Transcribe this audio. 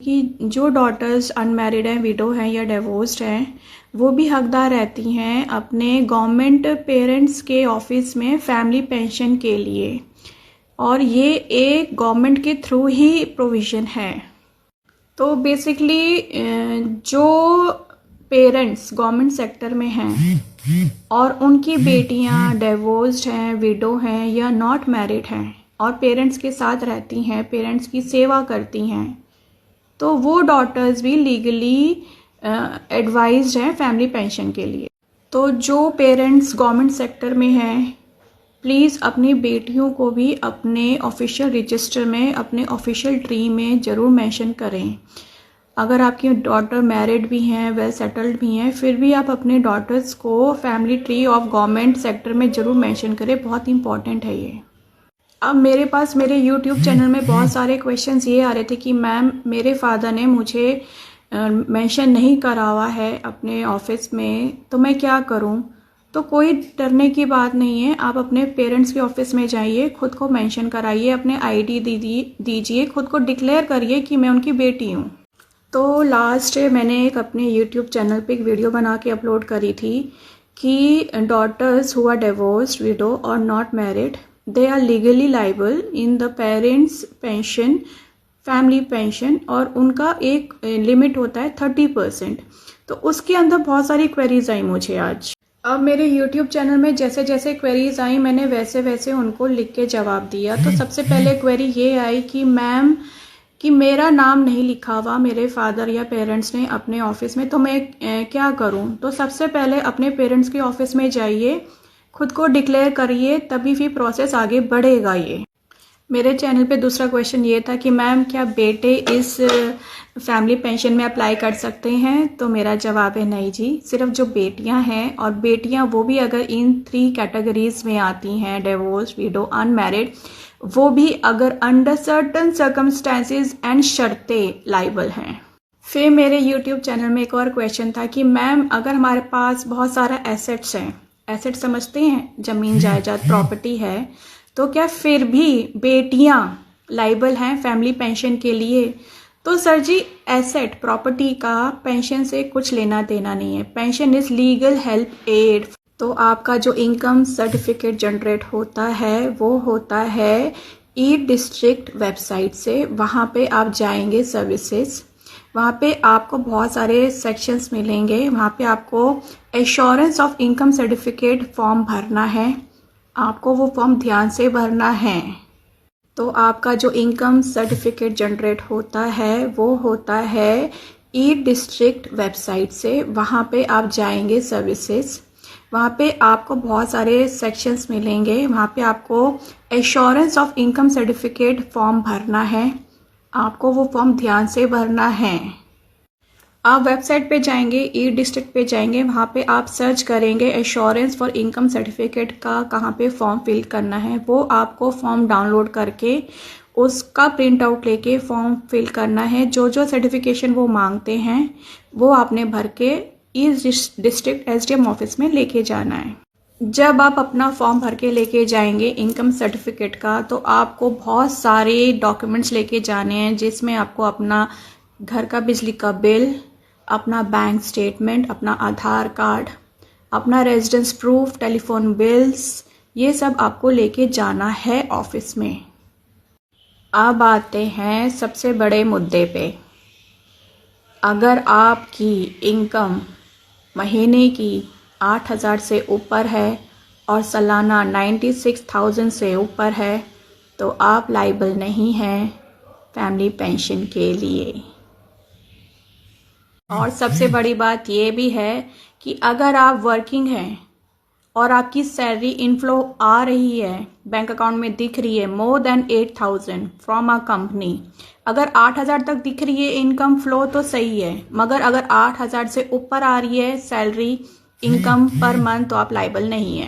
कि जो daughters unmarried हैं, विडो हैं या डिवोर्स्ड हैं, वो भी हकदार रहती हैं अपने गवर्नमेंट पेरेंट्स के ऑफिस में फैमिली पेंशन के लिए, और ये एक गवर्नमेंट के थ्रू ही प्रोविज़न है। तो बेसिकली जो पेरेंट्स गवर्नमेंट सेक्टर में हैं और उनकी बेटियां डिवोर्स्ड हैं, विडो हैं या नॉट मैरिड हैं और पेरेंट्स के साथ रहती हैं, पेरेंट्स की सेवा करती हैं, तो वो डॉटर्स भी लीगली एडवाइज्ड हैं फैमिली पेंशन के लिए। तो जो पेरेंट्स गवर्नमेंट सेक्टर में हैं, प्लीज़ अपनी बेटियों को भी अपने ऑफिशियल रजिस्टर में, अपने ऑफिशियल ट्री में ज़रूर मेंशन करें। अगर आपकी डॉटर मैरिड भी हैं, वेल सेटल्ड भी हैं, फिर भी आप अपने डॉटर्स को family tree of government sector में ज़रूर मेंशन करें, बहुत इंपॉर्टेंट है ये। अब मेरे पास मेरे यूट्यूब चैनल में बहुत सारे क्वेश्चंस ये आ रहे थे कि मैम मेरे फादर ने मुझे मेंशन नहीं करा हुआ है अपने ऑफिस में, तो मैं क्या करूं? तो कोई डरने की बात नहीं है, आप अपने पेरेंट्स के ऑफिस में जाइए, खुद को मेंशन कराइए, अपने आईडी दीजिए, खुद को डिक्लेयर करिए कि मैं उनकी बेटी हूँ। तो लास्ट मैंने एक अपने यूट्यूब चैनल पे एक वीडियो बना के अपलोड करी थी कि daughters who are divorced, widow और not married, they are legally liable in the parents pension, family pension, और उनका एक लिमिट होता है 30%। तो उसके अंदर बहुत सारी क्वेरीज आई मुझे आज। अब मेरे YouTube चैनल में जैसे जैसे क्वेरीज आई, मैंने वैसे वैसे उनको लिख के जवाब दिया। तो सबसे पहले क्वेरी ये आई कि मैम कि मेरा नाम नहीं लिखा हुआ मेरे फादर या पेरेंट्स ने अपने ऑफिस में, तो मैं क्या करूं? तो सबसे पहले अपने पेरेंट्स के ऑफिस में जाइए, खुद को डिक्लेयर करिए, तभी फिर प्रोसेस आगे बढ़ेगा। ये मेरे चैनल पे दूसरा क्वेश्चन ये था कि मैम क्या बेटे इस फैमिली पेंशन में अप्लाई कर सकते हैं? तो मेरा जवाब है नहीं जी, सिर्फ जो बेटियां हैं, और बेटियां वो भी अगर इन 3 कैटेगरीज में आती हैं, डिवोर्स, विडो, अनमैरिड, वो भी अगर अंडर सर्टन सर्कमस्टेंसेस एंड शर्तें लाइबल हैं। फिर मेरे यूट्यूब चैनल में एक और क्वेश्चन था कि मैम अगर हमारे पास बहुत सारा एसेट्स हैं, एसेट समझते हैं, जमीन जायदाद प्रॉपर्टी है, तो क्या फिर भी बेटियां लाइबल हैं फैमिली पेंशन के लिए? तो सर जी, एसेट प्रॉपर्टी का पेंशन से कुछ लेना देना नहीं है। Pension is legal help aid. तो आपका जो इनकम सर्टिफिकेट जनरेट होता है वो होता है ई डिस्ट्रिक्ट वेबसाइट से। वहाँ पे आप जाएंगे सर्विसेज, वहाँ पे आपको बहुत सारे सेक्शंस मिलेंगे। वहाँ पे आपको assurance of income certificate form भरना है, आपको वो फॉर्म ध्यान से भरना है। तो आपका जो इनकम सर्टिफिकेट जनरेट होता है वो होता है ई डिस्ट्रिक्ट वेबसाइट से। वहाँ पे आप जाएंगे सर्विसेज, वहाँ पे आपको बहुत सारे सेक्शंस मिलेंगे। वहाँ पे आपको assurance of income certificate form भरना है, आपको वो फॉर्म ध्यान से भरना है। आप वेबसाइट पे जाएंगे, ई डिस्ट्रिक्ट पे जाएंगे, वहाँ पे आप सर्च करेंगे एश्योरेंस फॉर इनकम सर्टिफिकेट का कहाँ पे फॉर्म फिल करना है। वो आपको फॉर्म डाउनलोड करके उसका प्रिंट आउट लेके फॉर्म फिल करना है। जो जो सर्टिफिकेशन वो मांगते हैं वो आपने भर के ई डिस्ट्रिक्ट SDM ऑफिस में लेके जाना है। जब आप अपना फॉर्म भर के लेके जाएंगे इनकम सर्टिफिकेट का, तो आपको बहुत सारे डॉक्यूमेंट्स लेके जाने हैं, जिसमें आपको अपना घर का बिजली का बिल, अपना बैंक स्टेटमेंट, अपना आधार कार्ड, अपना रेजिडेंस प्रूफ, टेलीफोन बिल्स, ये सब आपको लेके जाना है ऑफिस में। अब आते हैं सबसे बड़े मुद्दे पे। अगर आपकी इनकम महीने की 8,000 से ऊपर है और सालाना 96,000 से ऊपर है, तो आप लाइबल नहीं हैं फैमिली पेंशन के लिए। और सबसे बड़ी बात ये भी है कि अगर आप वर्किंग हैं और आपकी सैलरी इनफ्लो आ रही है, बैंक अकाउंट में दिख रही है more than 8,000 from a company, अगर 8,000 तक दिख रही है इनकम फ्लो तो सही है, मगर अगर 8,000 से ऊपर आ रही है सैलरी इनकम पर मंथ, तो आप लाइबल नहीं है।